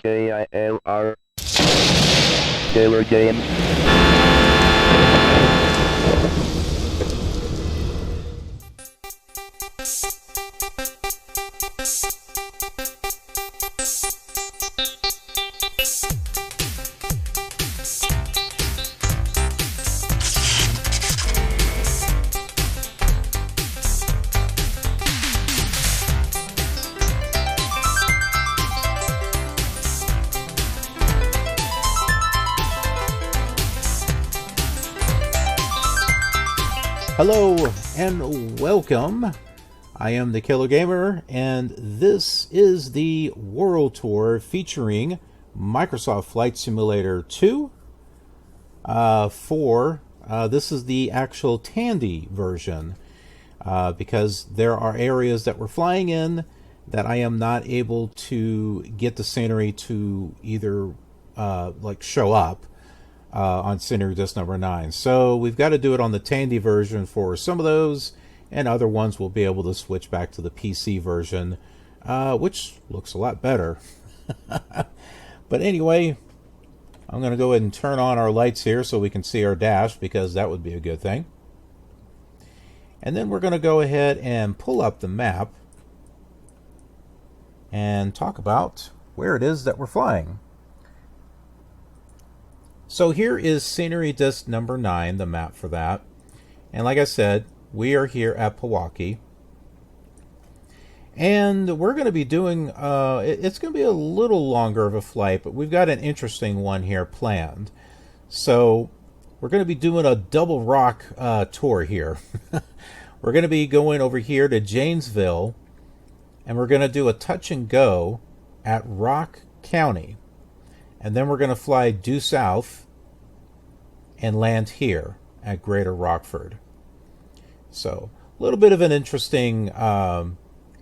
KILR Taylor James. Hello and welcome. I am the Killer Gamer, and this is the World Tour featuring Microsoft Flight Simulator 2. This is the actual Tandy version, because there are areas that we're flying in that I am not able to get the scenery to either show up on scenery disc number 9. So we've got to do it on the Tandy version for some of those, and other ones we'll be able to switch back to the PC version, which looks a lot better. But anyway, I'm going to go ahead and turn on our lights here so we can see our dash, because that would be a good thing. And then we're going to go ahead and pull up the map and talk about where it is that we're flying. So here is scenery disc number 9, the map for that. And like I said, we are here at Pal-waukee. And we're going to be doing, it's going to be a little longer of a flight, but we've got an interesting one here planned. So we're going to be doing a double rock tour here. We're going to be going over here to Janesville, and we're going to do a touch and go at Rock County. And then we're going to fly due south and land here at Greater Rockford. So a little bit of an interesting kind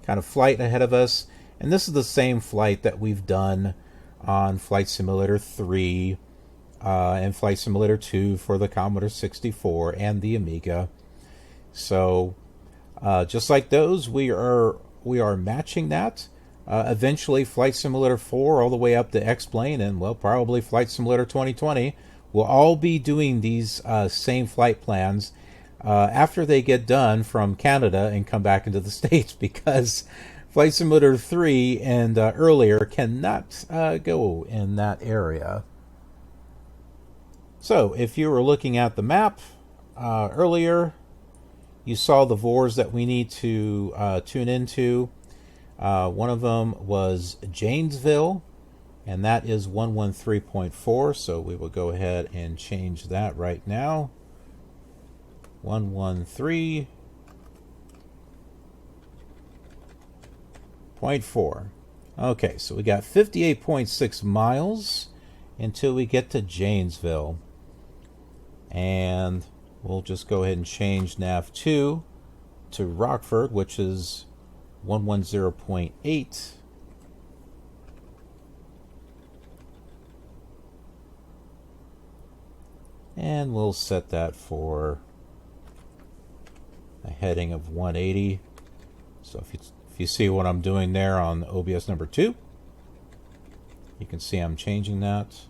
of flight ahead of us. And this is the same flight that we've done on Flight Simulator 3 and Flight Simulator 2 for the Commodore 64 and the Amiga. So just like those, we are matching that. Eventually, Flight Simulator 4 all the way up to X-Plane, and well, probably Flight Simulator 2020 will all be doing these same flight plans after they get done from Canada and come back into the States, because Flight Simulator 3 and earlier cannot go in that area. So, if you were looking at the map earlier, you saw the VORs that we need to tune into. One of them was Janesville, and that is 113.4, so we will go ahead and change that right now. 113.4. Okay, so we got 58.6 miles until we get to Janesville. And we'll just go ahead and change nav2 to Rockford, which is 110.8. And we'll set that for a heading of 180. So if you see what I'm doing there on OBS number 2, you can see I'm changing that.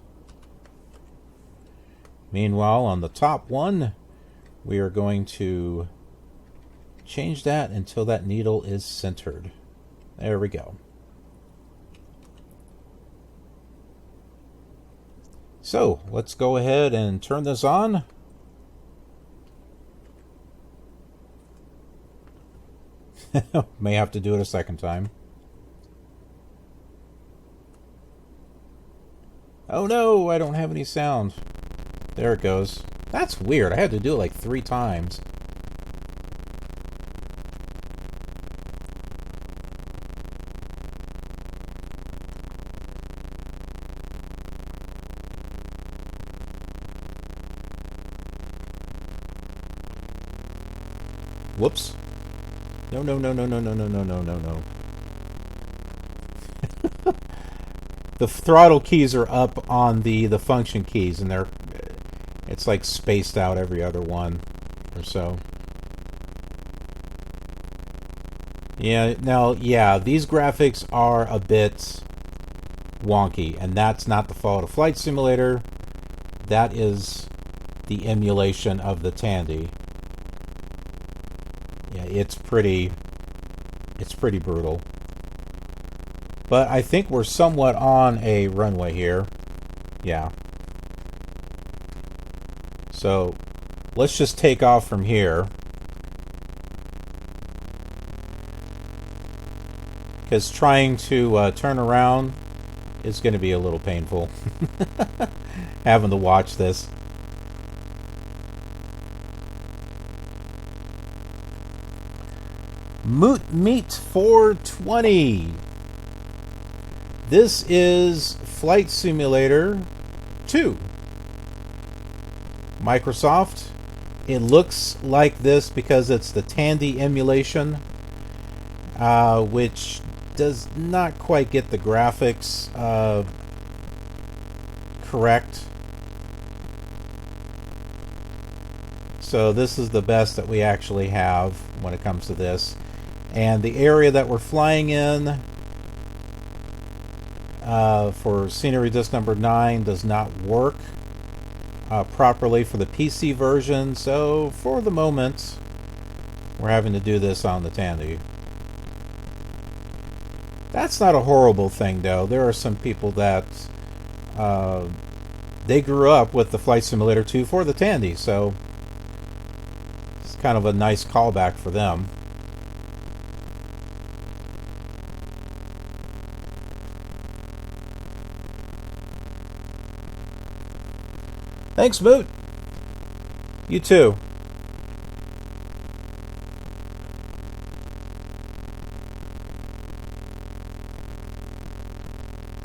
Meanwhile, on the top one, we are going to change that until that needle is centered. There we go. So let's go ahead and turn this on. May have to do it a second time. Oh no, I don't have any sound. There it goes. That's weird. I had to do it like 3 times. Whoops. No. The throttle keys are up on the function keys, and it's like spaced out every other one or so. Yeah, now, yeah, these graphics are a bit wonky, and that's not the fault of Flight Simulator. That is the emulation of the Tandy. Yeah, it's pretty brutal. But I think we're somewhat on a runway here. Yeah. So let's just take off from here. Because trying to turn around is going to be a little painful. Having to watch this. Meet 420. This is Flight Simulator 2. Microsoft. It looks like this because it's the Tandy emulation, which does not quite get the graphics correct. So this is the best that we actually have when it comes to this. And the area that we're flying in for scenery disc number 9 does not work properly for the PC version. So for the moment, we're having to do this on the Tandy. That's not a horrible thing, though. There are some people that they grew up with the Flight Simulator 2 for the Tandy, so it's kind of a nice callback for them. Thanks, Moot. You too.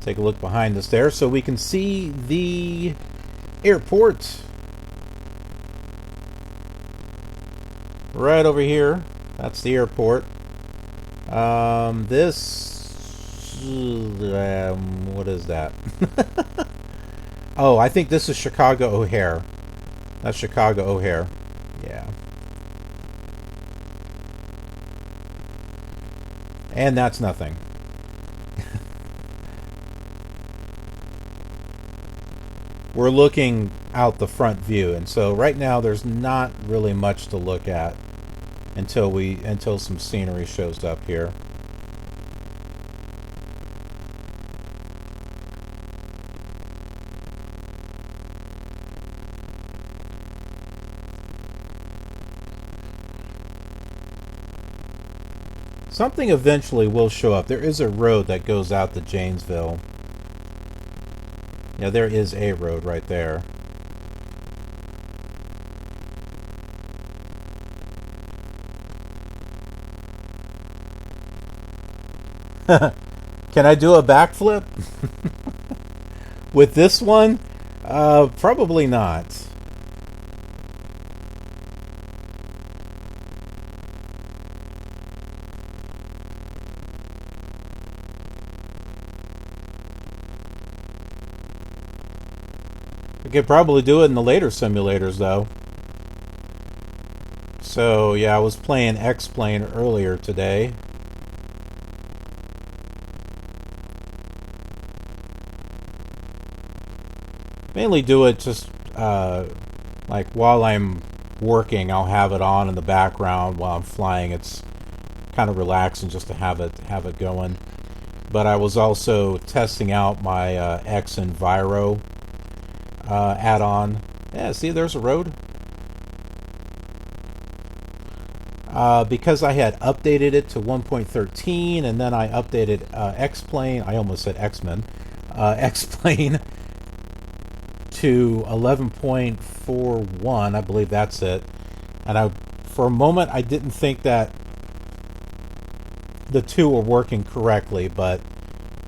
Take a look behind us there so we can see the airport. Right over here. That's the airport. This... what is that? Oh, I think this is Chicago O'Hare. That's Chicago O'Hare. Yeah. And that's nothing. We're looking out the front view, and so right now there's not really much to look at until some scenery shows up here. Something eventually will show up. There is a road that goes out to Janesville. Yeah, there is a road right there. Can I do a backflip? With this one? Probably not. I could probably do it in the later simulators, though. So, yeah, I was playing X-Plane earlier today. Mainly do it just, like, while I'm working, I'll have it on in the background while I'm flying. It's kind of relaxing just to have it going. But I was also testing out my X Enviro add-on. Yeah, see, there's a road. Because I had updated it to 1.13, and then I updated X-Plane. I almost said X-Men. X-Plane to 11.41. I believe that's it. And for a moment, I didn't think that the two were working correctly, but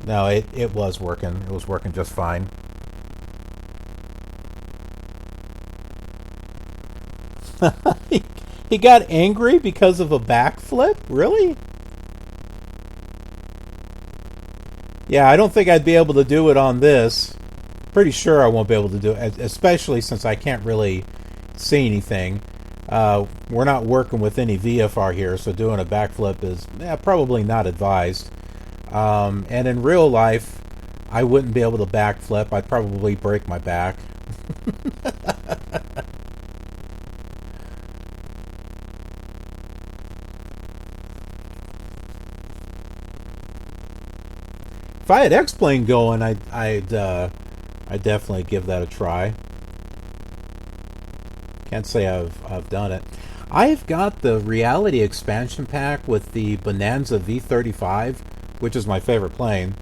no, it was working. It was working just fine. He got angry because of a backflip? Really? Yeah, I don't think I'd be able to do it on this. Pretty sure I won't be able to do it, especially since I can't really see anything. We're not working with any VFR here, so doing a backflip is probably not advised. And in real life, I wouldn't be able to backflip. I'd probably break my back. If I had X-Plane going, I'd definitely give that a try. Can't say I've done it. I've got the Reality expansion pack with the Bonanza V35, which is my favorite plane,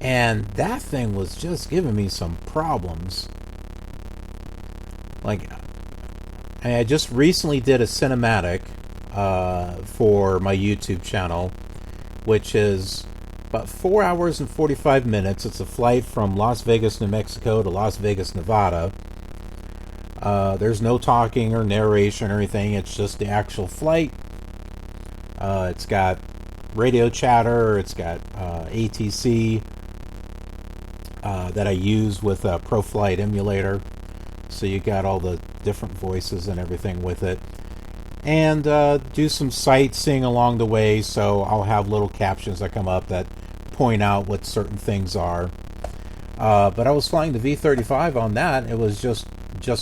and that thing was just giving me some problems. Like, I just recently did a cinematic for my YouTube channel, which is about 4 hours and 45 minutes. It's a flight from Las Vegas, New Mexico to Las Vegas, Nevada. There's no talking or narration or anything. It's just the actual flight. It's got radio chatter. It's got ATC that I use with a ProFlight emulator. So you got all the different voices and everything with it. And do some sightseeing along the way. So I'll have little captions that come up that point out what certain things are. But I was flying the V35 on that. It was just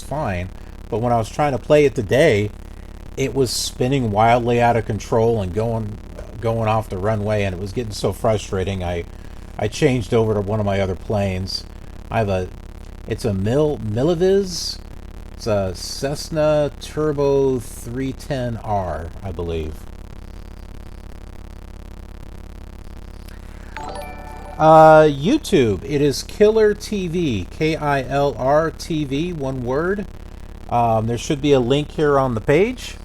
fine. But when I was trying to play it today, it was spinning wildly out of control and going off the runway, and it was getting so frustrating. I changed over to one of my other planes. It's a Miliviz. It's a Cessna Turbo 310R, I believe. YouTube, it is KILR TV, KILR TV, one word. There should be a link here on the page.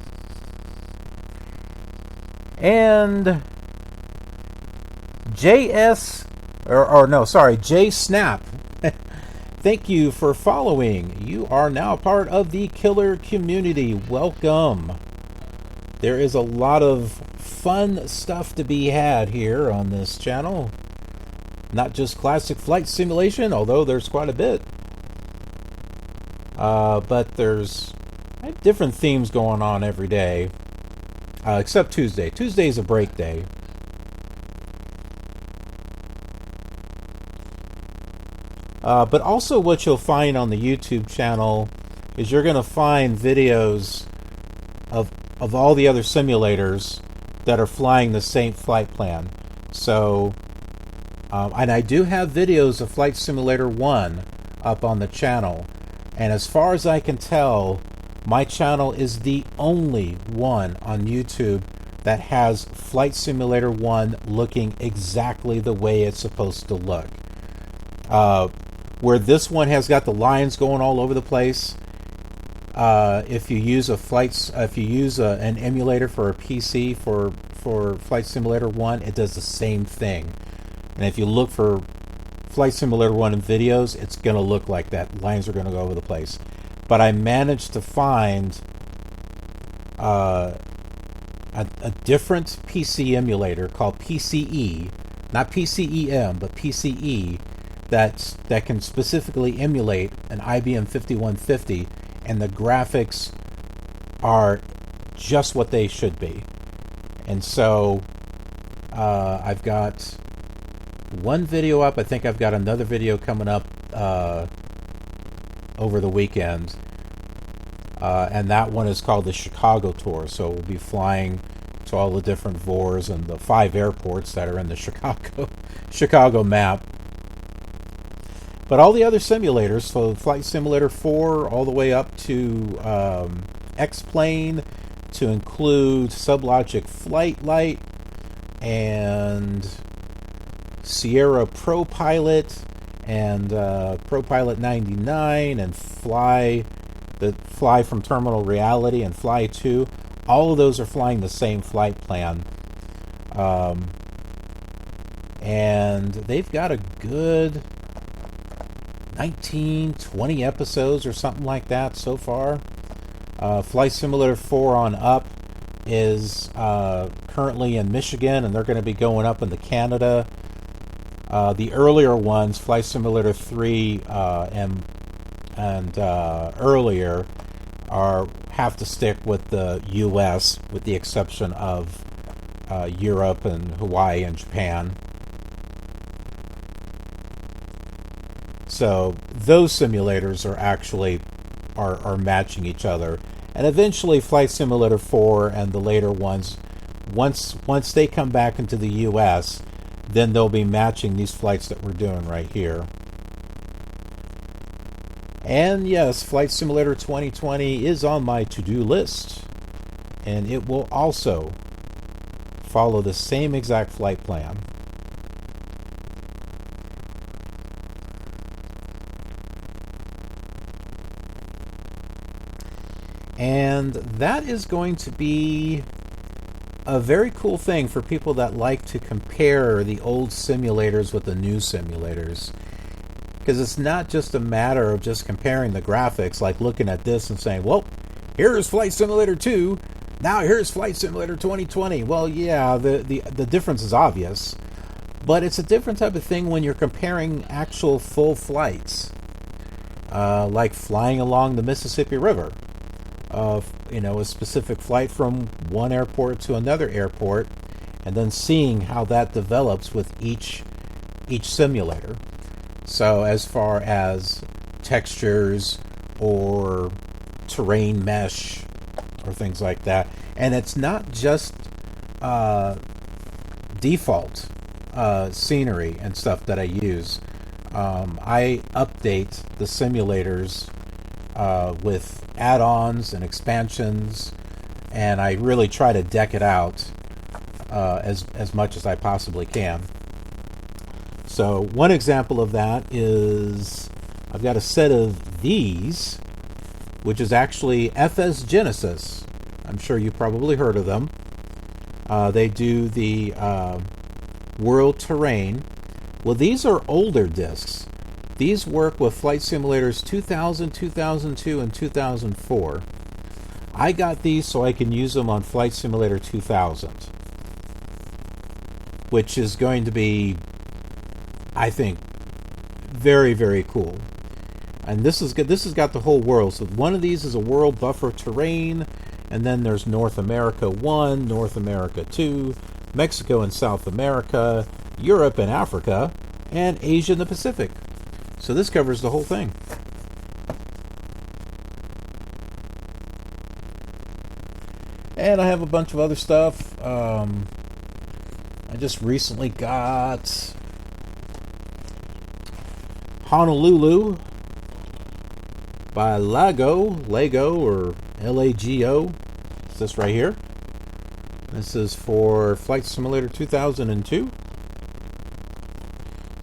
And JSnap. Thank you for following. You are now part of the KILR community. Welcome. There is a lot of fun stuff to be had here on this channel. Not just classic flight simulation, although there's quite a bit. But there's different themes going on every day. Except Tuesday. Tuesday's a break day. But also what you'll find on the YouTube channel is you're going to find videos of all the other simulators that are flying the same flight plan. So, and I do have videos of Flight Simulator 1 up on the channel. And as far as I can tell, my channel is the only one on YouTube that has Flight Simulator 1 looking exactly the way it's supposed to look. Where this one has got the lines going all over the place, if you use an emulator for a PC for Flight Simulator 1, it does the same thing. And if you look for Flight Simulator 1 in videos, it's going to look like that. Lines are going to go over the place. But I managed to find a different PC emulator called PCE, not PCEM, but PCE, that can specifically emulate an IBM 5150, and the graphics are just what they should be. And so I've got one video up. I think I've got another video coming up over the weekend, and that one is called the Chicago Tour. So we'll be flying to all the different VORs and the 5 airports that are in the Chicago map. But all the other simulators, so Flight Simulator 4 all the way up to X-Plane, to include Sublogic Flight Light and Sierra Pro Pilot and Pro Pilot 99 and Fly from Terminal Reality and Fly 2. All of those are flying the same flight plan. And they've got a good 19-20 episodes or something like that so far. Flight Simulator 4 on up is currently in Michigan, and they're going to be going up into Canada. The earlier ones, Flight Simulator 3 and earlier, have to stick with the U.S., with the exception of Europe and Hawaii and Japan. So those simulators are actually are matching each other. And eventually Flight Simulator 4 and the later ones, once they come back into the US, then they'll be matching these flights that we're doing right here. And yes, Flight Simulator 2020 is on my to-do list. And it will also follow the same exact flight plan. And that is going to be a very cool thing for people that like to compare the old simulators with the new simulators. Because it's not just a matter of just comparing the graphics, like looking at this and saying, well, here's Flight Simulator 2, now here's Flight Simulator 2020. Well, yeah, the difference is obvious. But it's a different type of thing when you're comparing actual full flights. Like flying along the Mississippi River. A specific flight from one airport to another airport, and then seeing how that develops with each simulator. So as far as textures or terrain mesh or things like that, and it's not just default scenery and stuff that I use. I update the simulators with add-ons and expansions, and I really try to deck it out as much as I possibly can. So one example of that is I've got a set of these, which is actually FS Genesis. I'm sure you probably heard of them. They do the world terrain. Well, these are older discs. These work with Flight Simulators 2000, 2002, and 2004. I got these so I can use them on Flight Simulator 2000, which is going to be, I think, very, very cool. And this is good. This has got the whole world. So one of these is a world buffer terrain, and then there's North America 1, North America 2, Mexico and South America, Europe and Africa, and Asia and the Pacific. So this covers the whole thing. And I have a bunch of other stuff. I just recently got Honolulu by Lego or LAGO. It's this right here. This is for Flight Simulator 2002.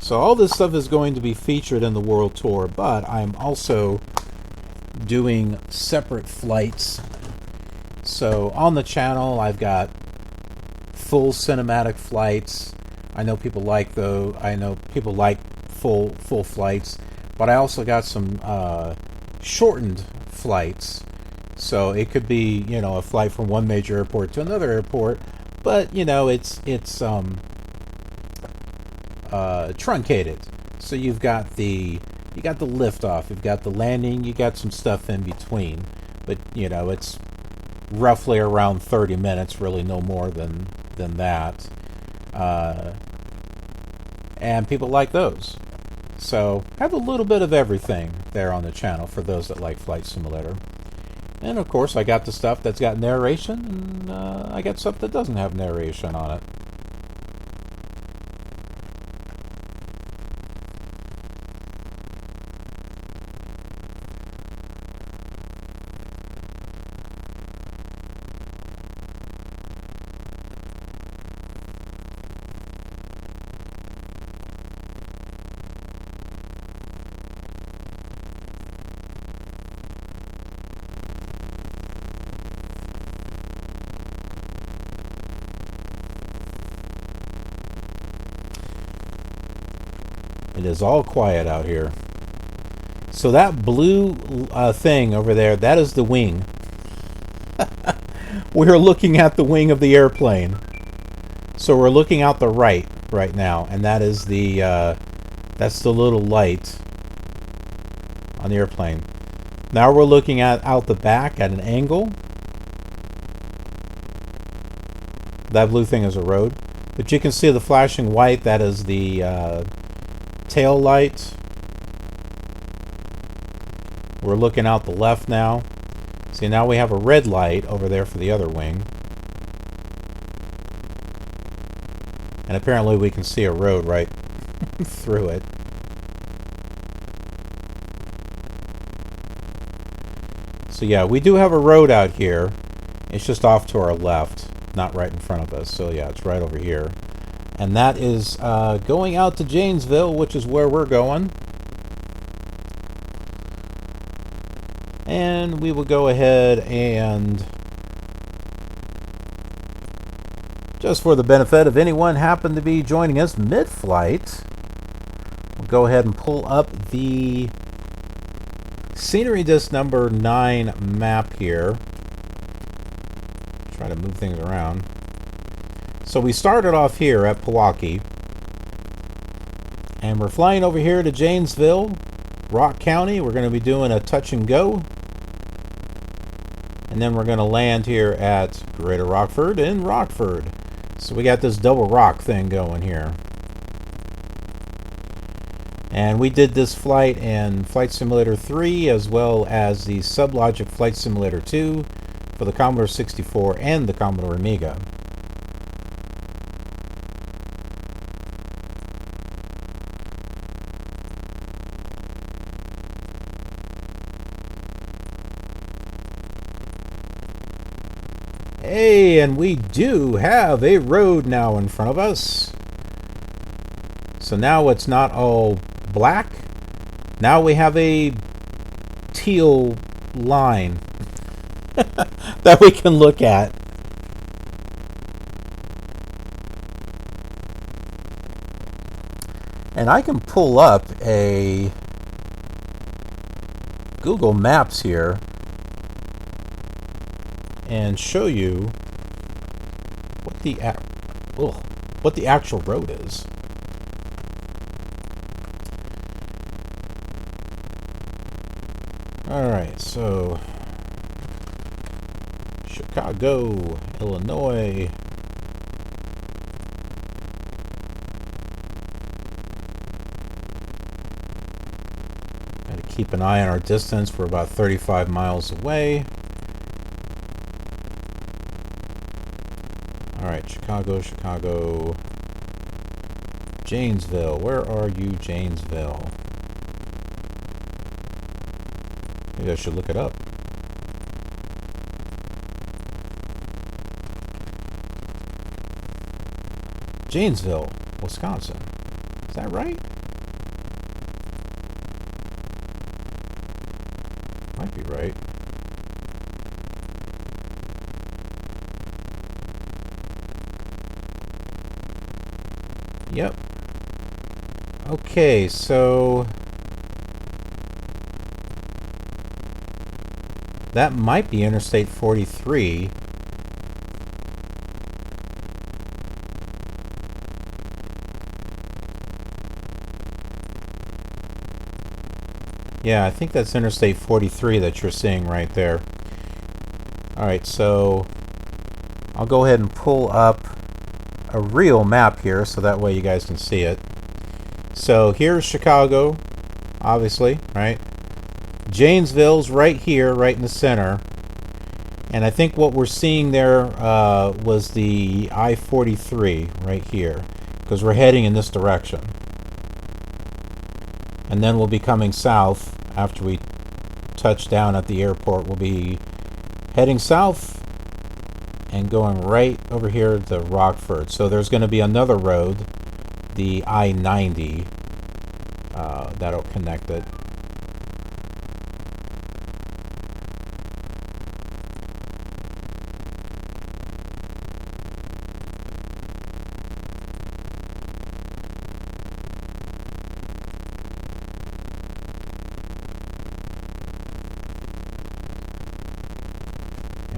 So all this stuff is going to be featured in the World Tour, but I'm also doing separate flights. So on the channel, I've got full cinematic flights. I know people like those. I know people like full flights, but I also got some shortened flights. So it could be, a flight from one major airport to another airport, but it's truncated. So you've got the liftoff, you've got the landing, you got some stuff in between, but it's roughly around 30 minutes, really no more than that. And people like those. So have a little bit of everything there on the channel for those that like Flight Simulator. And of course I got the stuff that's got narration, and I got stuff that doesn't have narration on it. It is all quiet out here. So that blue thing over there, that is the wing. We're looking at the wing of the airplane. So we're looking out the right now, and that is that's the little light on the airplane. Now we're looking out the back at an angle. That blue thing is a road, but you can see the flashing white. That is the tail light, We're looking out the left now. See, now we have a red light over there for the other wing. And apparently we can see a road right through it. So yeah, we do have a road out here. It's just off to our left, not right in front of us. So yeah, it's right over here. And that is going out to Janesville, which is where we're going. And we will go ahead and, just for the benefit of anyone happen to be joining us mid-flight, we'll go ahead and pull up the scenery disc number 9 map here. Try to move things around. So we started off here at Pal-waukee, and we're flying over here to Janesville, Rock County. We're going to be doing a touch and go. And then we're going to land here at Greater Rockford in Rockford. So we got this double rock thing going here. And we did this flight in Flight Simulator 3 as well as the Sublogic Flight Simulator 2 for the Commodore 64 and the Commodore Amiga. Hey, and we do have a road now in front of us. So now it's not all black. Now we have a teal line that we can look at. And I can pull up a Google Maps here and show you what the actual road is. Alright, so Chicago, Illinois. Gotta keep an eye on our distance. We're about 35 miles away. Alright, Chicago. Janesville. Where are you, Janesville? Maybe I should look it up. Janesville, Wisconsin. Is that right? Might be right. Yep. Okay, so that might be Interstate 43. Yeah, I think that's Interstate 43 that you're seeing right there. Alright, so I'll go ahead and pull up a real map here so that way you guys can see it. So here's Chicago, obviously, right? Janesville's right here, right in the center. And I think what we're seeing there was the I-43 right here, because we're heading in this direction. And then we'll be coming south after we touch down at the airport. We'll be heading south and going right over here to Rockford. So there's going to be another road, the I-90, that'll connect it.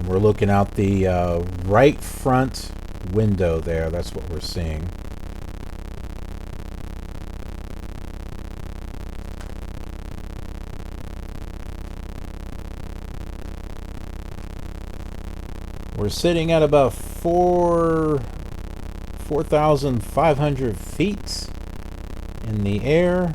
We're looking out the right front window there. That's what we're seeing. We're sitting at about 4,500 feet in the air.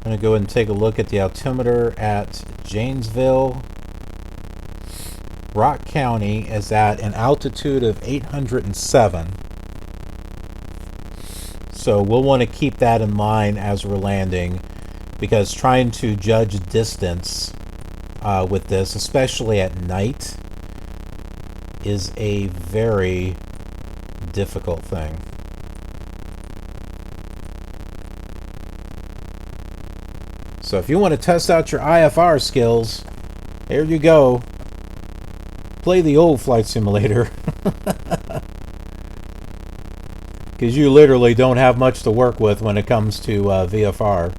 I'm going to go ahead and take a look at the altimeter at Janesville. Rock County is at an altitude of 807. So we'll want to keep that in mind as we're landing, because trying to judge distance with this, especially at night, is a very difficult thing. So if you want to test out your IFR skills, there you go. Play the old flight simulator. Because you literally don't have much to work with when it comes to VFR.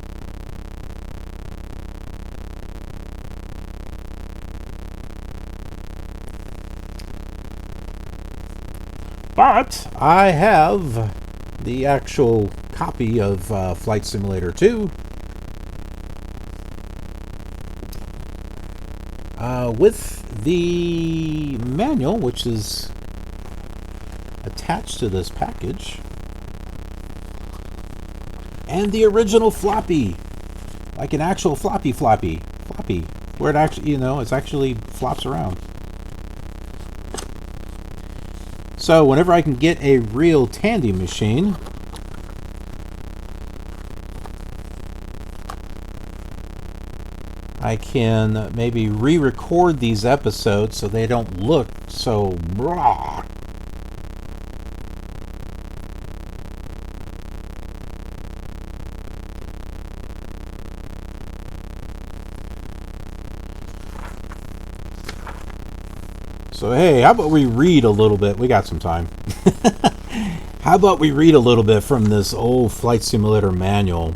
But I have the actual copy of Flight Simulator 2 with the manual, which is attached to this package, and the original floppy, like an actual floppy, where it actually, it actually flops around. So whenever I can get a real Tandy machine, I can maybe re-record these episodes so they don't look so raw. So hey, how about we read a little bit? We got some time. How about we read a little bit from this old Flight Simulator manual?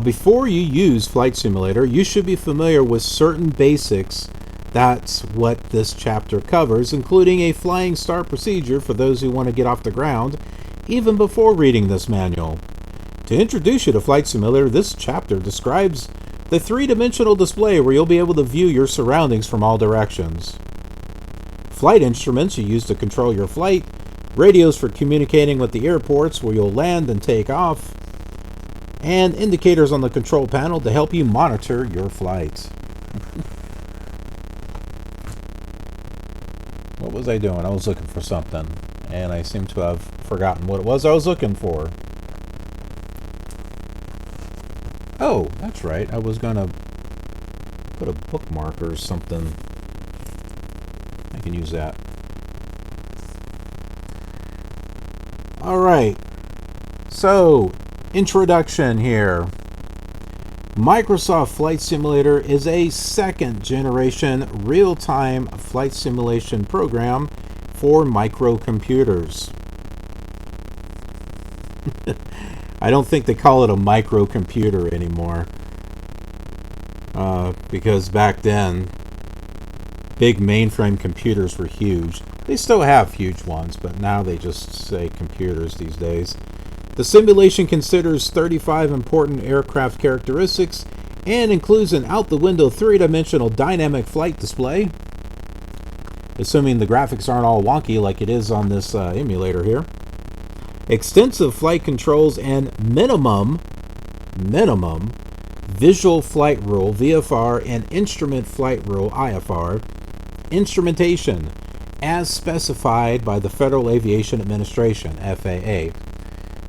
Before you use Flight Simulator, you should be familiar with certain basics. That's what this chapter covers, including a flying start procedure for those who want to get off the ground, even before reading this manual. To introduce you to Flight Simulator, this chapter describes the three-dimensional display where you'll be able to view your surroundings from all directions. Flight instruments you use to control your flight, radios for communicating with the airports where you'll land and take off, and indicators on the control panel to help you monitor your flight. What was I doing? I was looking for something, and I seem to have forgotten what it was I was looking for. Oh, that's right. I was going to put a bookmark or something. I can use that. All right. So, introduction here. Microsoft Flight Simulator is a second-generation real-time flight simulation program for microcomputers. I don't think they call it a microcomputer anymore, because back then, big mainframe computers were huge. They still have huge ones, but now they just say computers these days. The simulation considers 35 important aircraft characteristics and includes an out-the-window three-dimensional dynamic flight display, assuming the graphics aren't all wonky like it is on this emulator here. Extensive flight controls and minimum visual flight rule VFR and instrument flight rule IFR instrumentation as specified by the Federal Aviation Administration FAA.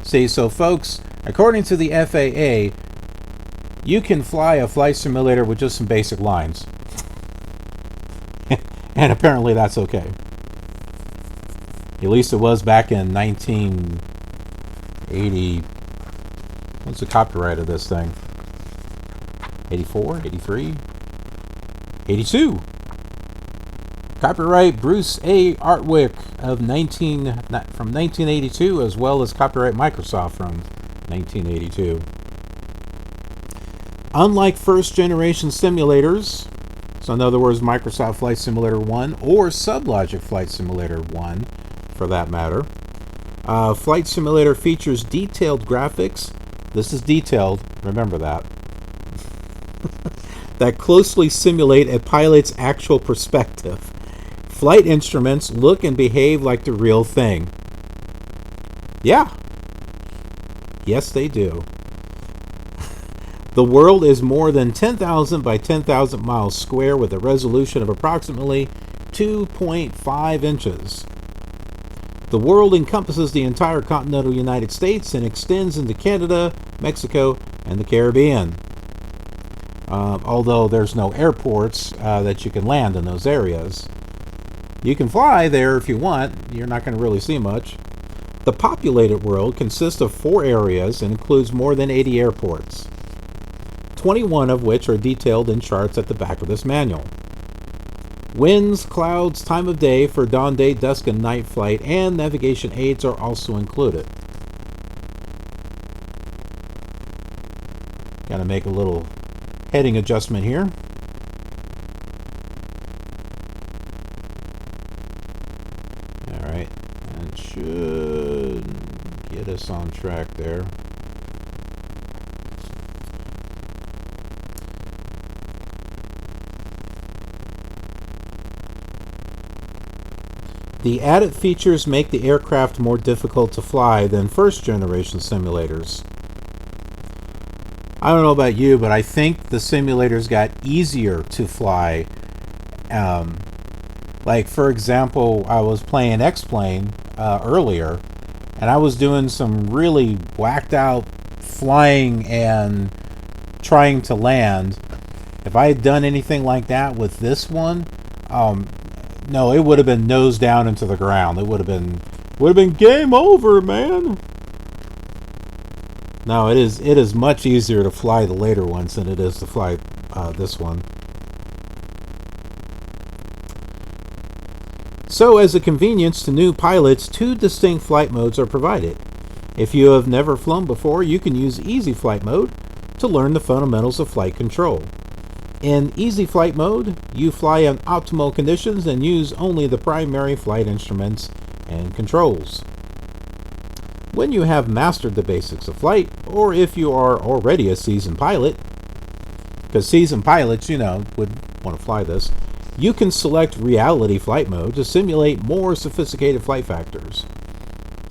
See, so folks, according to the FAA, you can fly a flight simulator with just some basic lines. And apparently that's okay. At least it was back in 1980. What's the copyright of this thing? 84? 83? 82! Copyright Bruce A. Artwick from 1982, as well as copyright Microsoft from 1982. Unlike first-generation simulators, so in other words, Microsoft Flight Simulator 1 or Sublogic Flight Simulator 1, for that matter, Flight Simulator features detailed graphics. This is detailed, remember that. That closely simulate a pilot's actual perspective. Flight instruments look and behave like the real thing. Yeah. Yes, they do. The world is more than 10,000 by 10,000 miles square with a resolution of approximately 2.5 inches. The world encompasses the entire continental United States and extends into Canada, Mexico, and the Caribbean. Although there's no airports that you can land in those areas. You can fly there if you want. You're not going to really see much. The populated world consists of 4 areas and includes more than 80 airports, 21 of which are detailed in charts at the back of this manual. Winds, clouds, time of day for dawn, day, dusk, and night flight, and navigation aids are also included. Got to make a little heading adjustment here. Alright, that should get us on track there. The added features make the aircraft more difficult to fly than first-generation simulators. I don't know about you, but I think the simulators got easier to fly. Like, for example, I was playing X-Plane earlier, and I was doing some really whacked-out flying and trying to land. If I had done anything like that with this one, no, it would have been nose down into the ground. It would have been game over, man. No, it is much easier to fly the later ones than it is to fly this one. So, as a convenience to new pilots, 2 distinct flight modes are provided. If you have never flown before, you can use Easy Flight Mode to learn the fundamentals of flight control. In Easy Flight Mode, you fly in optimal conditions and use only the primary flight instruments and controls. When you have mastered the basics of flight, or if you are already a seasoned pilot, because seasoned pilots, would want to fly this, you can select Reality Flight Mode to simulate more sophisticated flight factors.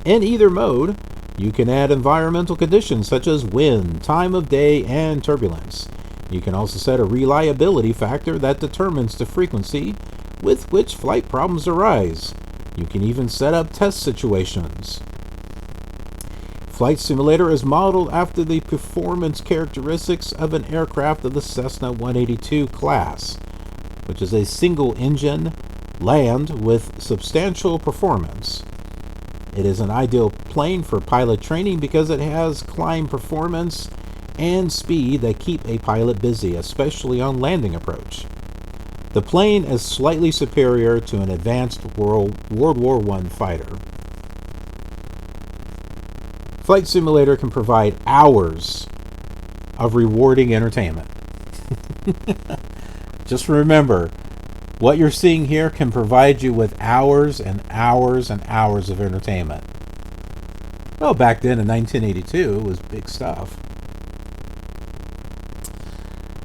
In either mode, you can add environmental conditions such as wind, time of day, and turbulence. You can also set a reliability factor that determines the frequency with which flight problems arise. You can even set up test situations. Flight Simulator is modeled after the performance characteristics of an aircraft of the Cessna 182 class, which is a single-engine land with substantial performance. It is an ideal plane for pilot training because it has climb performance and speed that keep a pilot busy, especially on landing approach. The plane is slightly superior to an advanced World War I fighter. Flight Simulator can provide hours of rewarding entertainment. Just remember, what you're seeing here can provide you with hours and hours and hours of entertainment. Well, back then in 1982, it was big stuff.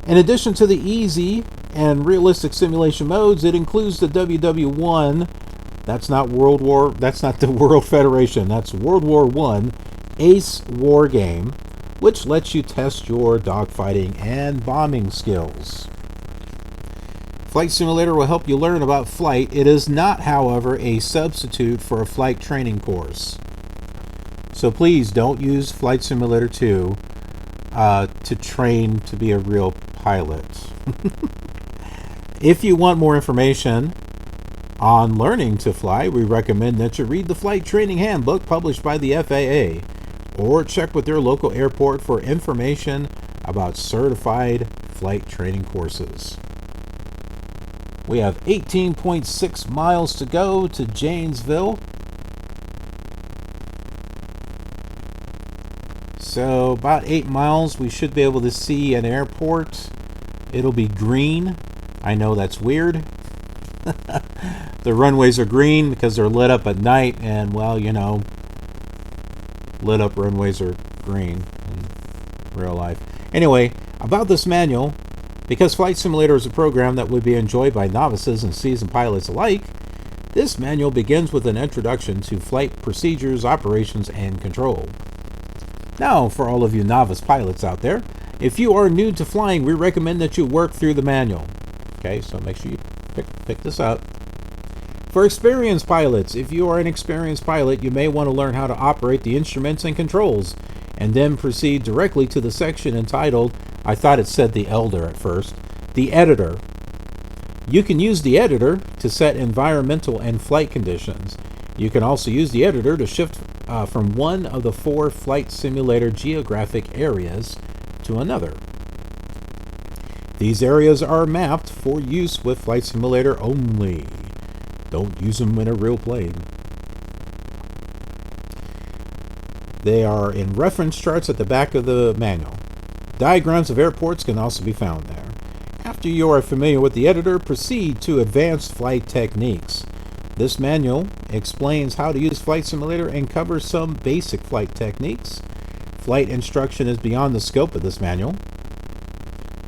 In addition to the easy and realistic simulation modes, it includes the WW1. That's not the World Federation. That's World War I Ace War Game, which lets you test your dogfighting and bombing skills. Flight Simulator will help you learn about flight. It is not, however, a substitute for a flight training course. So please don't use Flight Simulator 2 to train to be a real pilot. If you want more information on learning to fly, we recommend that you read the Flight Training Handbook published by the FAA, or check with your local airport for information about certified flight training courses. We have 18.6 miles to go to Janesville. So about 8 miles, we should be able to see an airport. It'll be green. I know that's weird. The runways are green because they're lit up at night, and well, lit up runways are green in real life. Anyway, about this manual, because Flight Simulator is a program that would be enjoyed by novices and seasoned pilots alike, this manual begins with an introduction to flight procedures, operations, and control. Now, for all of you novice pilots out there, If you are new to flying, we recommend that you work through the manual. Okay, so make sure you pick this up. For experienced pilots, if you are an experienced pilot, you may want to learn how to operate the instruments and controls, and then proceed directly to the section entitled, I thought it said the elder at first, the editor. You can use the editor to set environmental and flight conditions. You can also use the editor to shift from one of the 4 flight simulator geographic areas to another. These areas are mapped for use with Flight Simulator only. Don't use them in a real plane. They are in reference charts at the back of the manual. Diagrams of airports can also be found there. After you are familiar with the editor, proceed to advanced flight techniques. This manual explains how to use Flight Simulator and covers some basic flight techniques. Flight instruction is beyond the scope of this manual.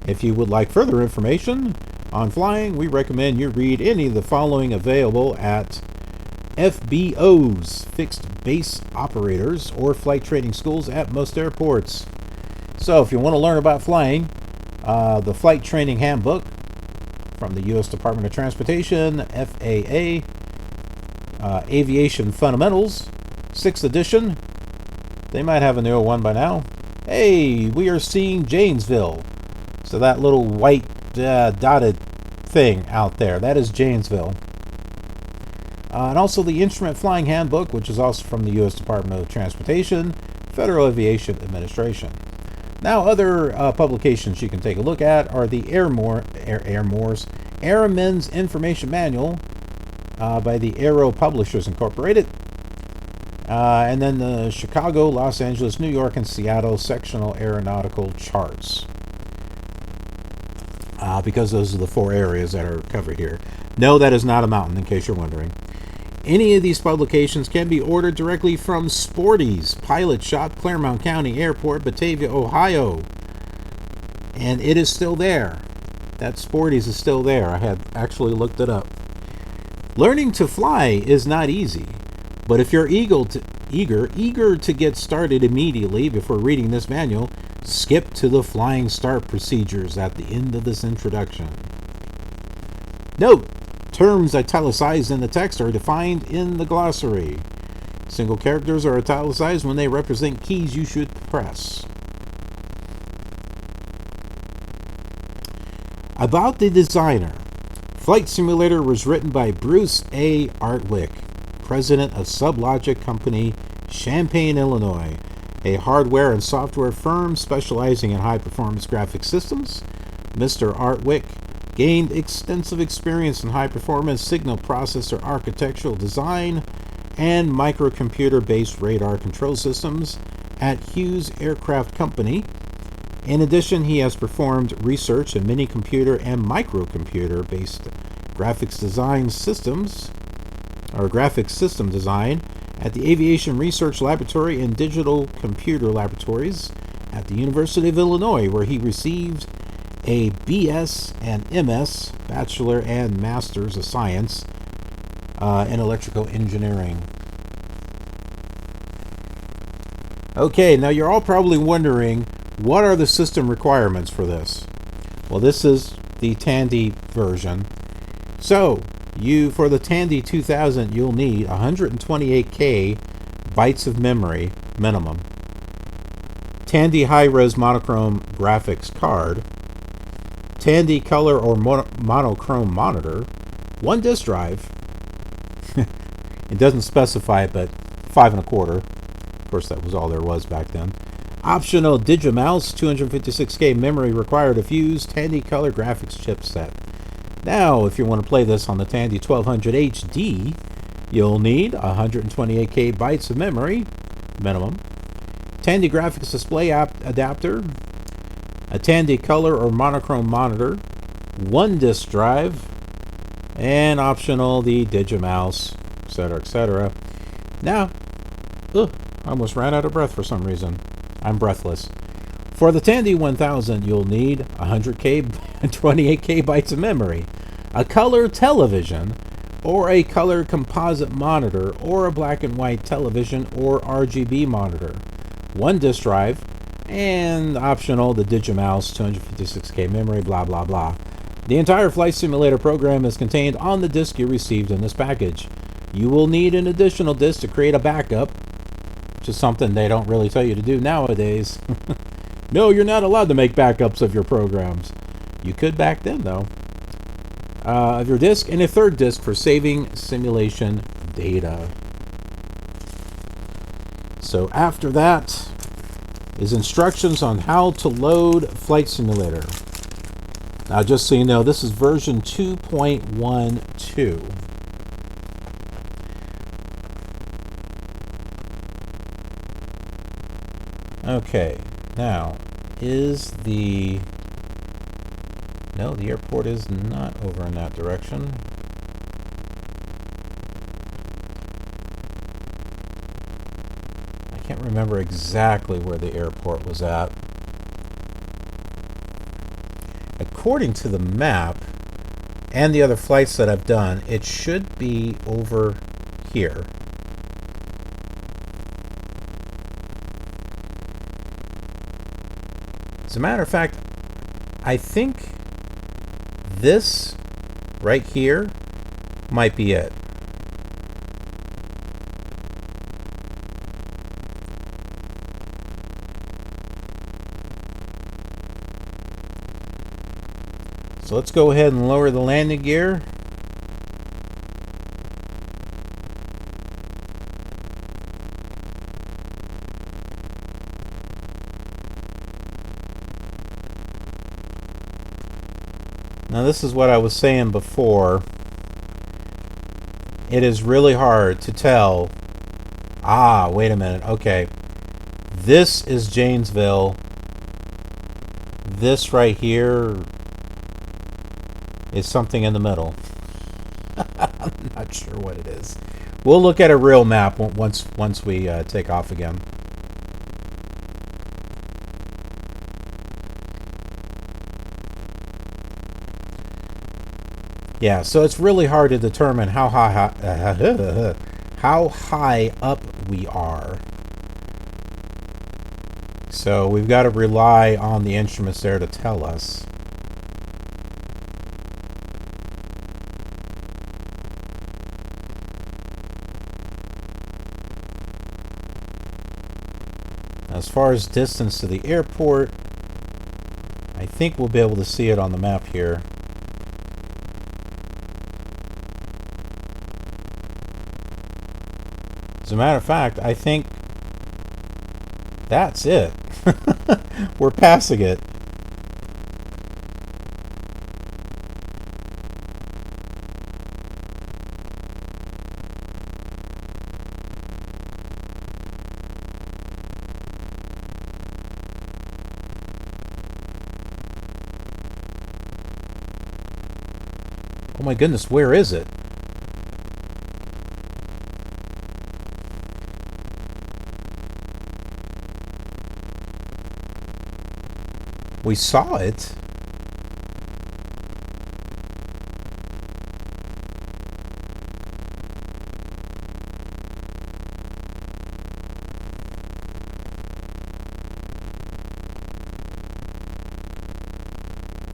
If you would like further information on flying, we recommend you read any of the following available at FBOs, Fixed Base Operators, or flight training schools at most airports. So if you want to learn about flying, the Flight Training Handbook from the U.S. Department of Transportation, FAA, Aviation Fundamentals, 6th edition. They might have a newer one by now. Hey, we are seeing Janesville. So that little white dotted thing out there, that is Janesville. And also the Instrument Flying Handbook, which is also from the U.S. Department of Transportation, Federal Aviation Administration. Now, other publications you can take a look at are the Airmen's Information Manual by the Aero Publishers Incorporated, and then the Chicago, Los Angeles, New York, and Seattle Sectional Aeronautical Charts, because those are the 4 areas that are covered here. No, that is not a mountain, in case you're wondering. Any of these publications can be ordered directly from Sporty's Pilot Shop, Claremont County Airport, Batavia, Ohio. And it is still there. That Sporty's is still there. I had actually looked it up. Learning to fly is not easy, but if you're eager to get started immediately before reading this manual, skip to the flying start procedures at the end of this introduction. Note: terms italicized in the text are defined in the glossary. Single characters are italicized when they represent keys you should press. About the designer. Flight Simulator was written by Bruce A. Artwick, president of Sublogic Company, Champaign, Illinois, a hardware and software firm specializing in high-performance graphic systems. Mr. Artwick gained extensive experience in high-performance signal processor architectural design and microcomputer-based radar control systems at Hughes Aircraft Company. In addition, he has performed research in mini-computer and microcomputer-based graphics system design at the Aviation Research Laboratory and Digital Computer Laboratories at the University of Illinois, where he received a BS and MS, Bachelor and Masters of Science, in Electrical Engineering. Okay, now you're all probably wondering, what are the system requirements for this? Well, this is the Tandy version. So, for the Tandy 2000, you'll need 128K bytes of memory minimum, Tandy high-res monochrome graphics card, Tandy color or monochrome monitor, 1 disk drive. It doesn't specify, but 5 1/4. Of course, that was all there was back then. Optional Digimouse, 256K memory required if used, Tandy color graphics chipset. Now, if you want to play this on the Tandy 1200 HD, you'll need 128K bytes of memory minimum, Tandy graphics display adapter, a Tandy color or monochrome monitor, 1 disk drive, and optional the Digimouse, etc., etc. Now, I almost ran out of breath for some reason. I'm breathless. For the Tandy 1000, you'll need 100K and 28K bytes of memory, a color television, or a color composite monitor, or a black and white television or RGB monitor, 1 disk drive, And optional, the Digimouse, 256K memory, blah, blah, blah. The entire flight simulator program is contained on the disk you received in this package. You will need an additional disk to create a backup, which is something they don't really tell you to do nowadays. No, you're not allowed to make backups of your programs. You could back then, though. Of your disk, and a third disk for saving simulation data. So after that is instructions on how to load Flight Simulator. Now, just so you know, this is version 2.12. Okay, now, is the... No, the airport is not over in that direction. I can't remember exactly where the airport was at. According to the map and the other flights that I've done, it should be over here. As a matter of fact, I think this right here might be it. So let's go ahead and lower the landing gear. Now this is what I was saying before. It is really hard to tell. Ah, wait a minute. Okay. This is Janesville. This right here is something in the middle. I'm not sure what it is. We'll look at a real map once we take off again. Yeah, so it's really hard to determine how high up we are. So we've got to rely on the instruments there to tell us. As far as distance to the airport, I think we'll be able to see it on the map here. As a matter of fact, I think that's it. We're passing it. Oh my goodness, where is it? We saw it.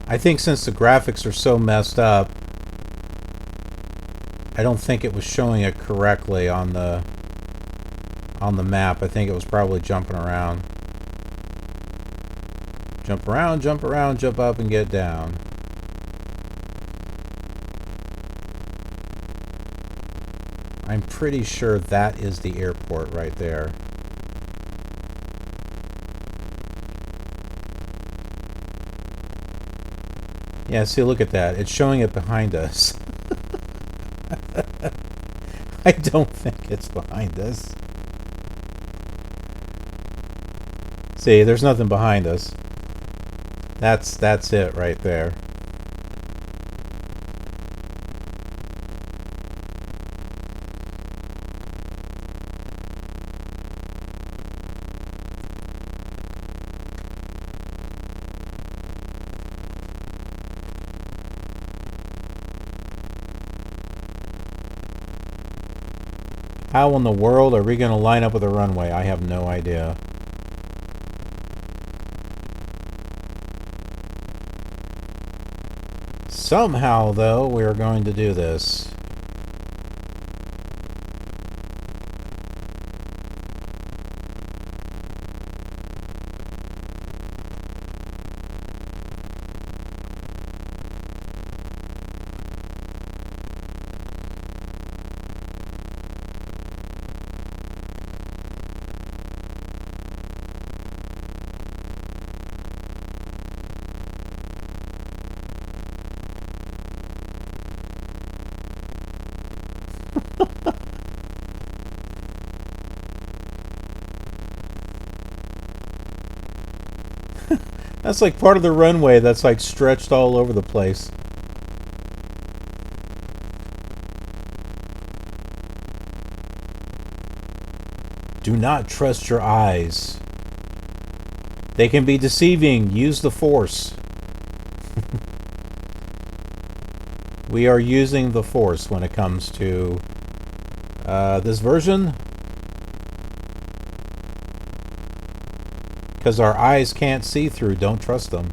I think since the graphics are so messed up, I don't think it was showing it correctly on the map. I think it was probably jumping around. Jump around, jump around, jump up and get down. I'm pretty sure that is the airport right there. Yeah, see, look at that. It's showing it behind us. I don't think it's behind us. See, there's nothing behind us. That's it right there. How in the world are we going to line up with a runway? I have no idea. Somehow, though, we are going to do this. That's like part of the runway that's like stretched all over the place. Do not trust your eyes. They can be deceiving. Use the force. We are using the force when it comes to this version. Because our eyes can't see through. Don't trust them.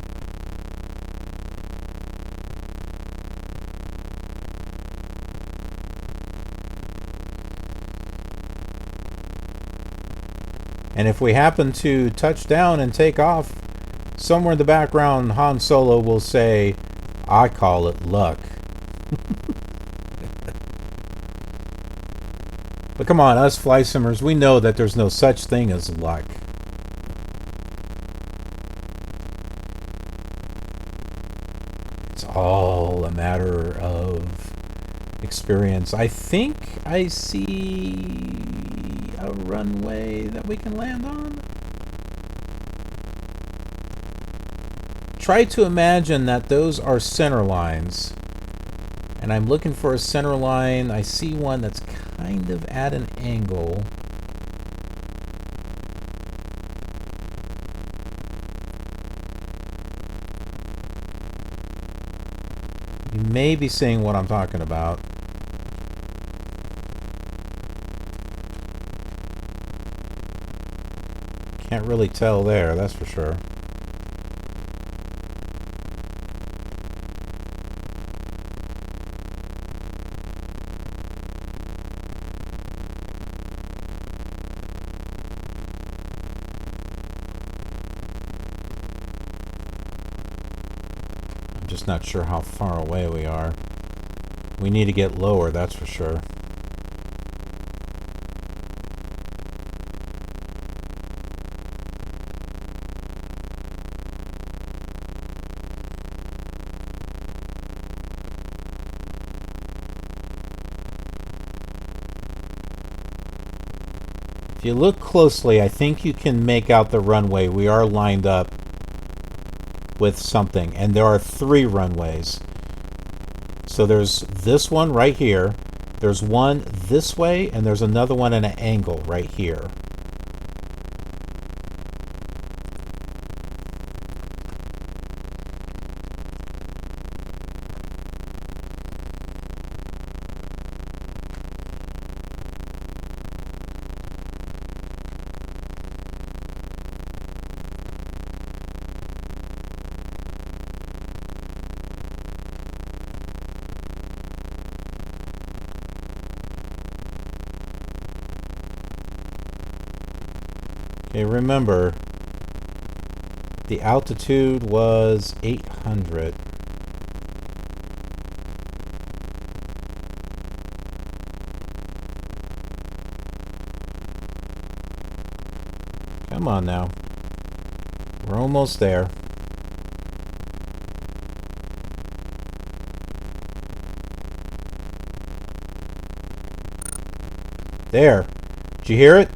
And if we happen to touch down and take off, somewhere in the background, Han Solo will say, I call it luck. But come on, us fly simmers, we know that there's no such thing as luck. It's all a matter of experience. I think I see a runway that we can land on. Try to imagine that those are center lines. And I'm looking for a center line. I see one that's kind of at an angle. You may be seeing what I'm talking about. Can't really tell there, that's for sure. I'm just not sure how far away we are. We need to get lower, that's for sure. If you look closely, I think you can make out the runway. We are lined up with something, and there are 3 runways. So there's this one right here, there's one this way, and there's another one at an angle right here. Okay, remember, the altitude was 800. Come on now. We're almost there. There. Did you hear it?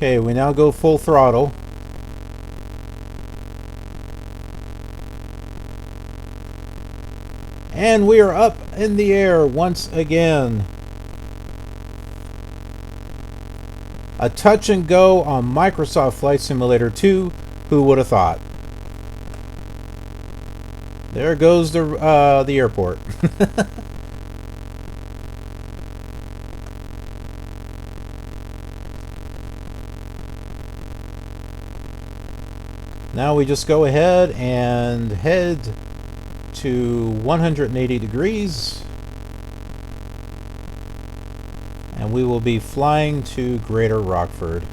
Okay, we now go full throttle. And we are up in the air once again. A touch and go on Microsoft Flight Simulator 2. Who would have thought? There goes the airport. Now we just go ahead and head to 180 degrees. And we will be flying to Greater Rockford.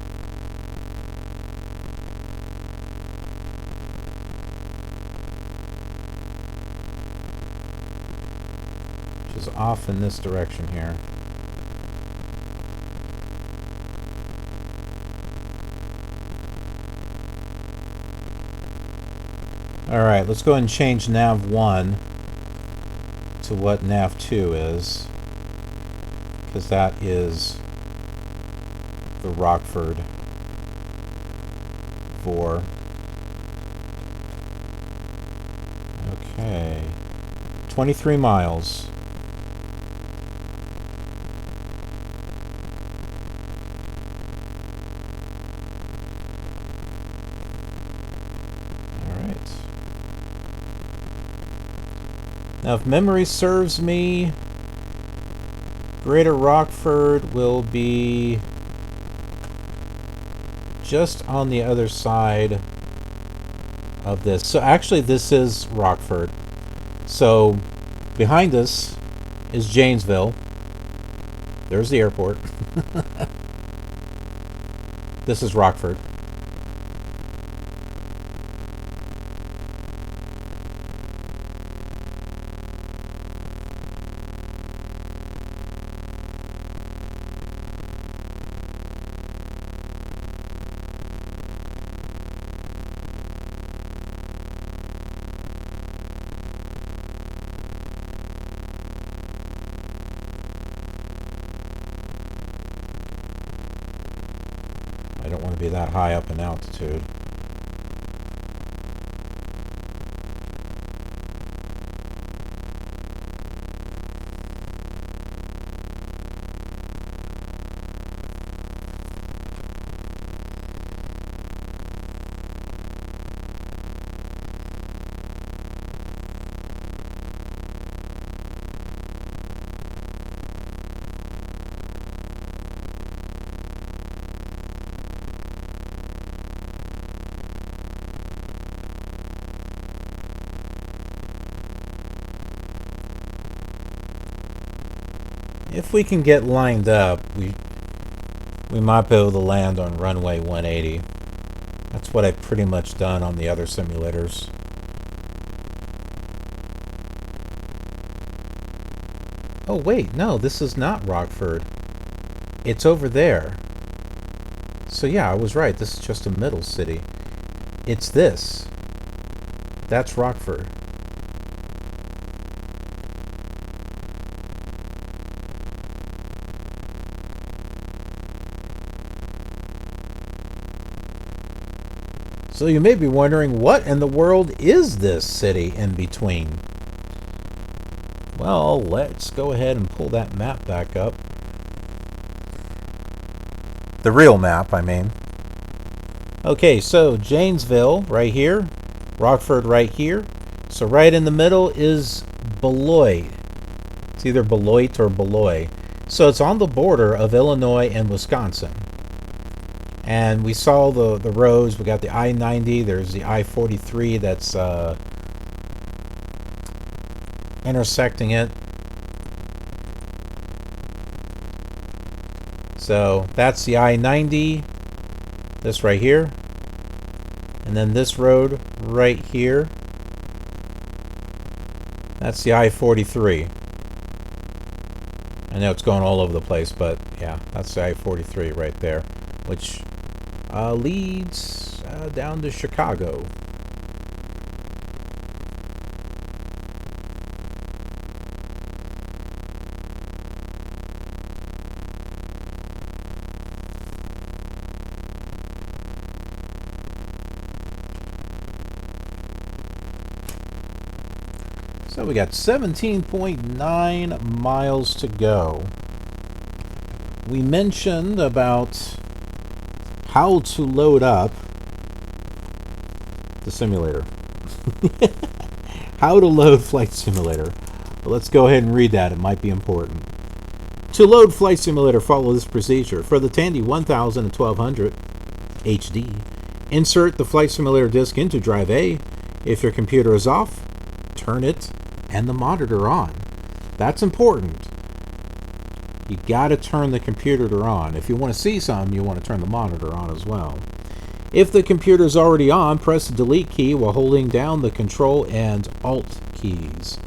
Which is off in this direction here. Alright, let's go ahead and change nav 1 to what nav 2 is, because that is the Rockford VOR. Okay, 23 miles. Now, if memory serves me, Greater Rockford will be just on the other side of this. So actually, this is Rockford. So behind us is Janesville. There's the airport. This is Rockford. I don't want to be that high up in altitude. If we can get lined up, we might be able to land on runway 180. That's what I've pretty much done on the other simulators. Oh wait, no, this is not Rockford. It's over there. So yeah, I was right. This is just a middle city. It's this. That's Rockford. So you may be wondering, what in the world is this city in between? Well, let's go ahead and pull that map back up. The real map, I mean. Okay, so Janesville right here, Rockford right here. So right in the middle is Beloit. It's either Beloit or Beloit. So it's on the border of Illinois and Wisconsin. And we saw the roads. We got the I-90. There's the I-43 that's intersecting it. So that's the I-90. This right here. And then this road right here. That's the I-43. I know it's going all over the place, but yeah, that's the I-43 right there, which leads down to Chicago. So we got 17.9 miles to go. We mentioned about how to load up the simulator. How to load Flight Simulator. Well, let's go ahead and read that. It might be important. To load Flight Simulator, follow this procedure. For the Tandy 1000 and 1200 HD, Insert the flight simulator disk into drive A. If your computer is off, turn it and the monitor on. That's important. You got to turn the computer on. If you want to see something, you want to turn the monitor on as well. If the computer is already on, press the delete key while holding down the control and alt keys.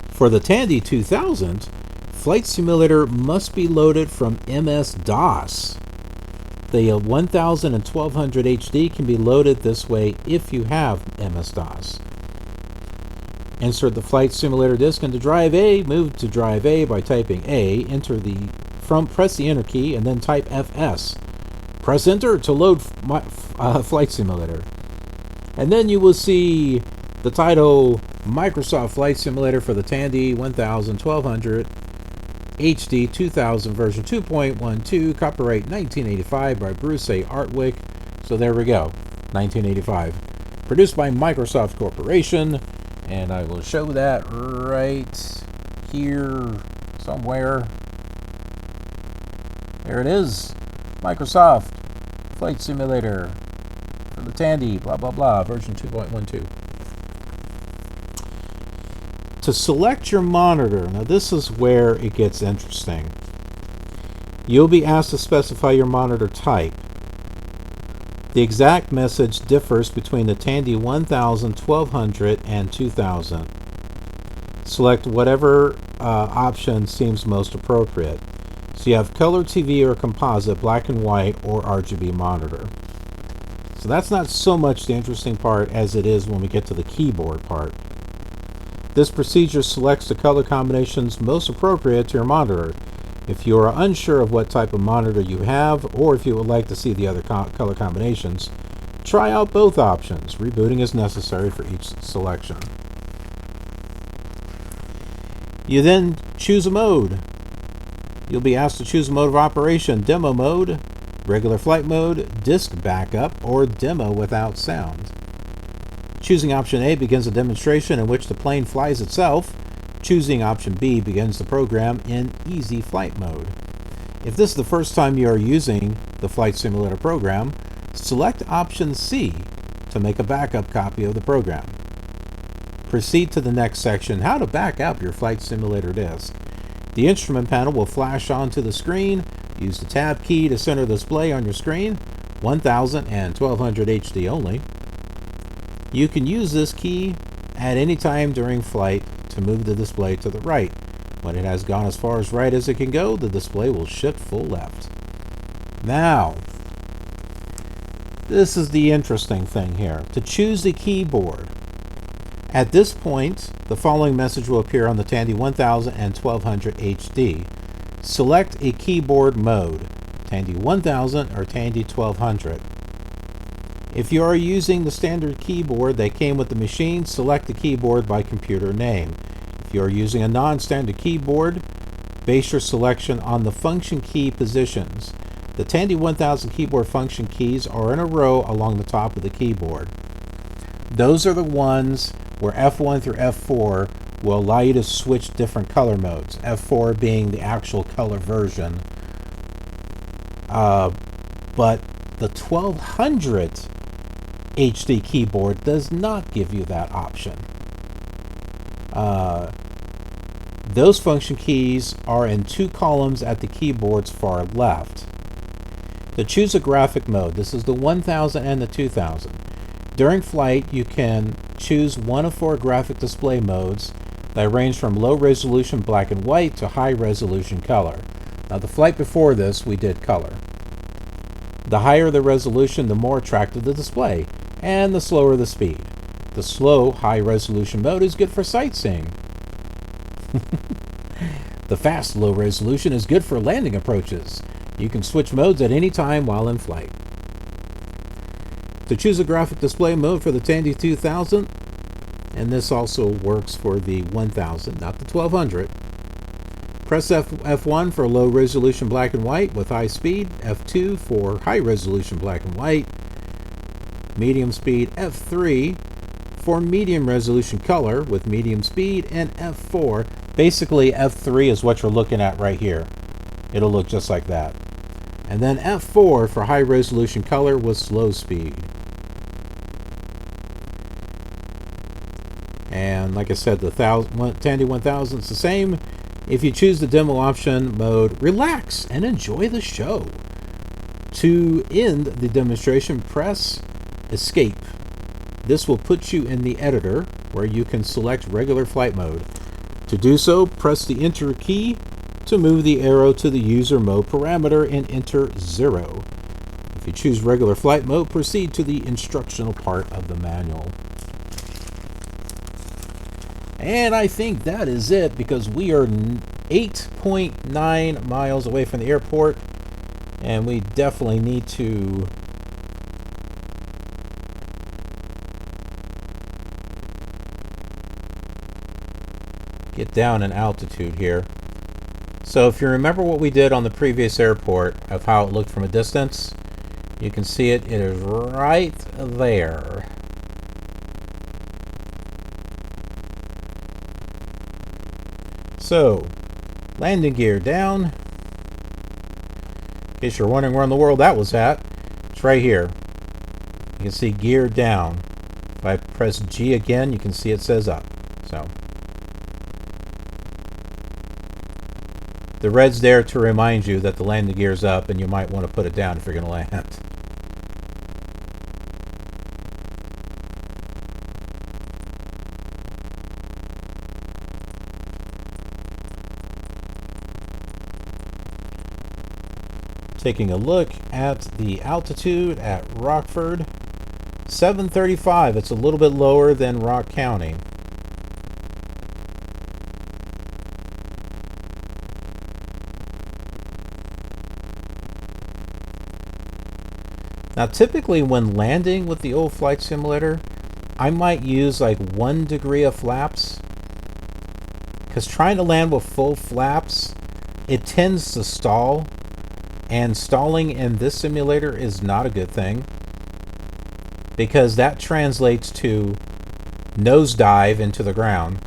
For the Tandy 2000, Flight Simulator must be loaded from MS-DOS. The 1000 and 1200 HD can be loaded this way if you have MS-DOS. Insert the Flight Simulator disk into Drive A. Move to Drive A by typing A. Press the Enter key and then type FS. Press Enter to load Flight Simulator. And then you will see the title Microsoft Flight Simulator for the Tandy 1000 1200 HD 2000 version 2.12, copyright 1985 by Bruce A. Artwick. So there we go, 1985. Produced by Microsoft Corporation, and I will show that right here somewhere. There it is, Microsoft Flight Simulator for the Tandy, blah blah blah, version 2.12. To select your monitor, now this is where it gets interesting. You'll be asked to specify your monitor type. The exact message differs between the Tandy 1000, 1200, and 2000. Select whatever option seems most appropriate. So you have color TV or composite, black and white, or RGB monitor. So that's not so much the interesting part as it is when we get to the keyboard part. This procedure selects the color combinations most appropriate to your monitor. If you are unsure of what type of monitor you have, or if you would like to see the other color combinations, try out both options. Rebooting is necessary for each selection. You then choose a mode. You'll be asked to choose a mode of operation: demo mode, regular flight mode, disk backup, or demo without sound. Choosing option A begins a demonstration in which the plane flies itself. Choosing option B begins the program in easy flight mode. If this is the first time you are using the Flight Simulator program, select option C to make a backup copy of the program. Proceed to the next section, how to back up your Flight Simulator disk. The instrument panel will flash onto the screen. Use the tab key to center the display on your screen, 1000 and 1200 HD only. You can use this key at any time during flight to move the display to the right. When it has gone as far as right as it can go, the display will shift full left. Now, this is the interesting thing here. To choose the keyboard. At this point, the following message will appear on the Tandy 1000 and 1200 HD. Select a keyboard mode, Tandy 1000 or Tandy 1200. If you are using the standard keyboard that came with the machine, select the keyboard by computer name. If you are using a non-standard keyboard, base your selection on the function key positions. The Tandy 1000 keyboard function keys are in a row along the top of the keyboard. Those are the ones where F1 through F4 will allow you to switch different color modes, F4 being the actual color version. But the 1200 HD keyboard does not give you that option. Those function keys are in two columns at the keyboard's far left. To choose a graphic mode, this is the 1000 and the 2000. During flight, you can choose one of 4 graphic display modes that range from low resolution black and white to high resolution color. Now, the flight before this, we did color. The higher the resolution, the more attractive the display, and the slower the speed. The slow, high-resolution mode is good for sightseeing. The fast, low resolution is good for landing approaches. You can switch modes at any time while in flight. To choose a graphic display mode for the Tandy 2000, and this also works for the 1000, not the 1200, press F1 for low resolution black and white with high speed, F2 for high resolution black and white, medium speed, F3 for medium resolution color with medium speed, and F4. Basically, F3 is what you're looking at right here. It'll look just like that. And then F4 for high resolution color with slow speed. And like I said, the Tandy 1000 is the same. If you choose the demo option mode, relax and enjoy the show. To end the demonstration, press Escape. This will put you in the editor where you can select regular flight mode. To do so, press the Enter key to move the arrow to the user mode parameter and enter 0. If you choose regular flight mode, proceed to the instructional part of the manual. And I think that is it, because we are 8.9 miles away from the airport, and we definitely need to get down in altitude here. So if you remember what we did on the previous airport of how it looked from a distance, you can see it is right there. So, landing gear down. In case you're wondering where in the world that was at, it's right here. You can see gear down. If I press G again, you can see it says up. So, the red's there to remind you that the landing gear's up and you might want to put it down if you're going to land. Taking a look at the altitude at Rockford, 735. It's a little bit lower than Rock County. Now typically when landing with the old flight simulator, I might use like 1 degree of flaps, because trying to land with full flaps, it tends to stall. And stalling in this simulator is not a good thing, because that translates to nosedive into the ground.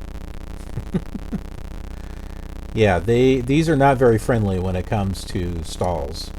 Yeah, these are not very friendly when it comes to stalls.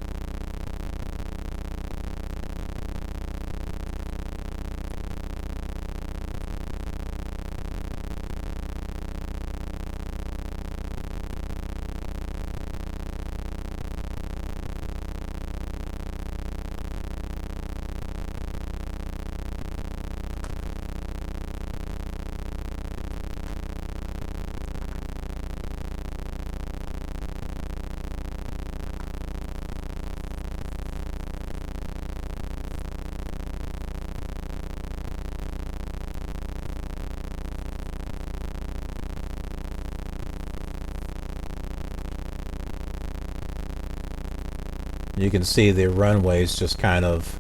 You can see the runways just kind of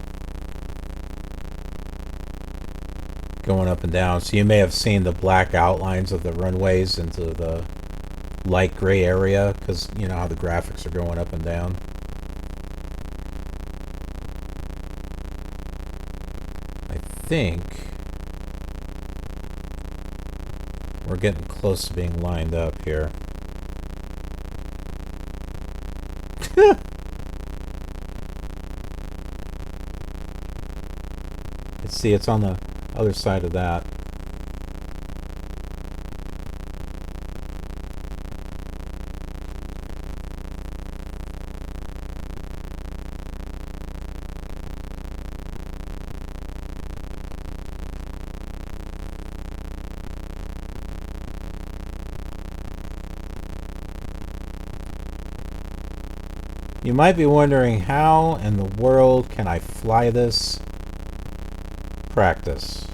going up and down. So you may have seen the black outlines of the runways into the light gray area, because you know how the graphics are going up and down. I think we're getting close to being lined up here. See, it's on the other side of that. You might be wondering, how in the world can I fly this? Practice.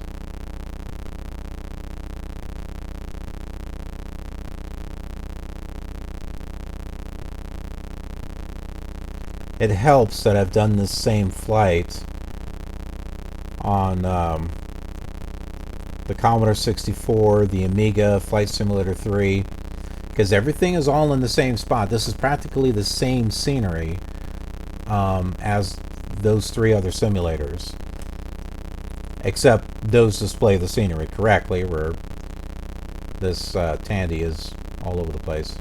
It helps that I've done this same flight on the Commodore 64, the Amiga, Flight Simulator 3, because everything is all in the same spot. This is practically the same scenery as those 3 other simulators. Except those display the scenery correctly, where this Tandy is all over the place.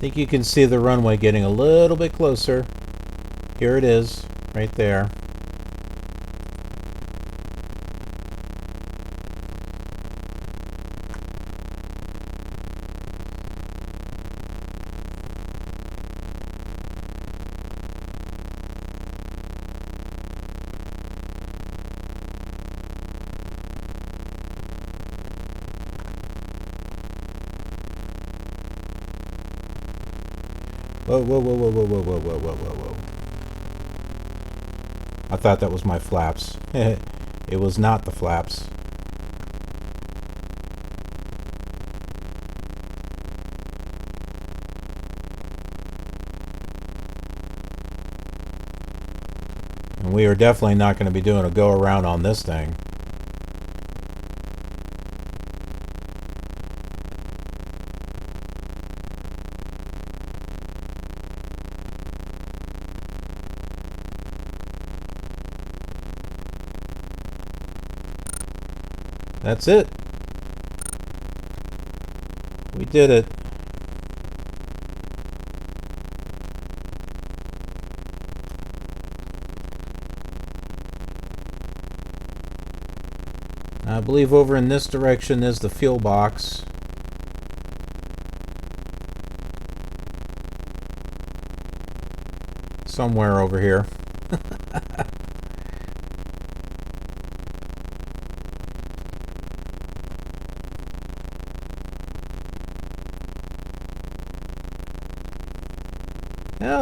think you can see the runway getting a little bit closer. Here it is, right there. Whoa, whoa, whoa, whoa, whoa, whoa, whoa, whoa, whoa, whoa, whoa. I thought that was my flaps. It was not the flaps. And we are definitely not going to be doing a go around on this thing. That's it. We did it. I believe over in this direction is the fuel box. Somewhere over here.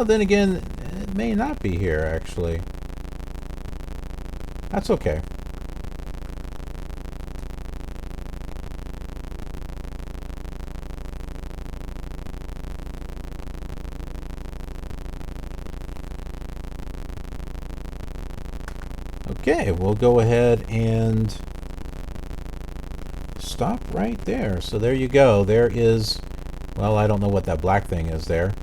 Well, then again, it may not be here, actually. That's okay. Okay, we'll go ahead and stop right there. So there you go. There is, well, I don't know what that black thing is there.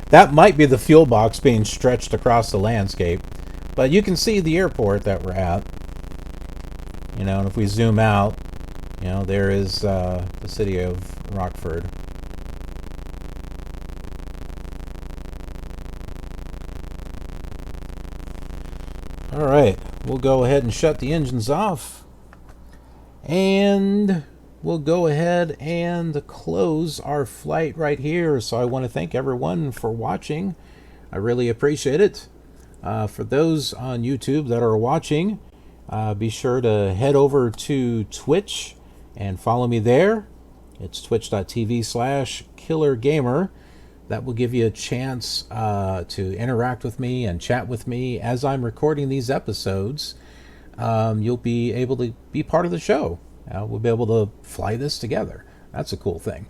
That might be the fuel box being stretched across the landscape. But you can see the airport that we're at. You know, and if we zoom out, you know, there is the city of Rockford. All right, we'll go ahead and shut the engines off. And we'll go ahead and close our flight right here. So I want to thank everyone for watching. I really appreciate it. For those on YouTube that are watching, be sure to head over to Twitch and follow me there. It's twitch.tv/KILRGamer. That will give you a chance to interact with me and chat with me as I'm recording these episodes. You'll be able to be part of the show. We'll be able to fly this together. That's a cool thing.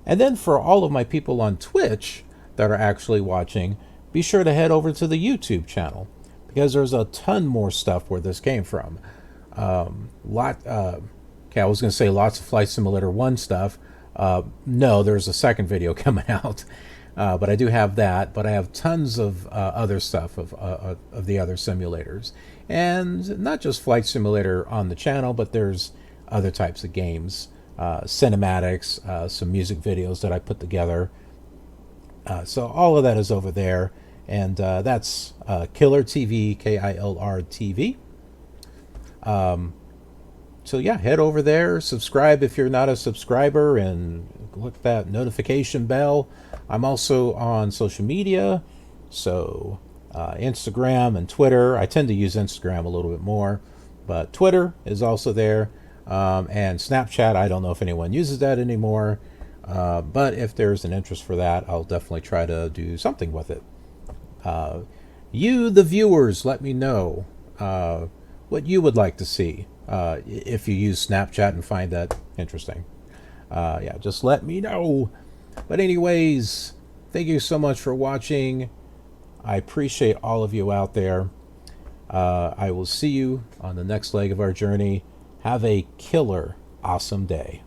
And then for all of my people on Twitch that are actually watching, be sure to head over to the YouTube channel, because there's a ton more stuff where this came from. I was going to say lots of Flight Simulator 1 stuff. No, there's a second video coming out. But I do have that. But I have tons of other stuff of the other simulators. And not just Flight Simulator on the channel, but there's other types of games, cinematics, some music videos that I put together. So all of that is over there. And that's KILR TV, KILR TV. So yeah, head over there, subscribe if you're not a subscriber, and click that notification bell. I'm also on social media, so Instagram and Twitter. I tend to use Instagram a little bit more, but Twitter is also there. And Snapchat, I don't know if anyone uses that anymore, but if there's an interest for that, I'll definitely try to do something with it. You, the viewers, let me know what you would like to see if you use Snapchat and find that interesting. Yeah, just let me know. But anyways, thank you so much for watching. I appreciate all of you out there. I will see you on the next leg of our journey. Have a killer awesome day.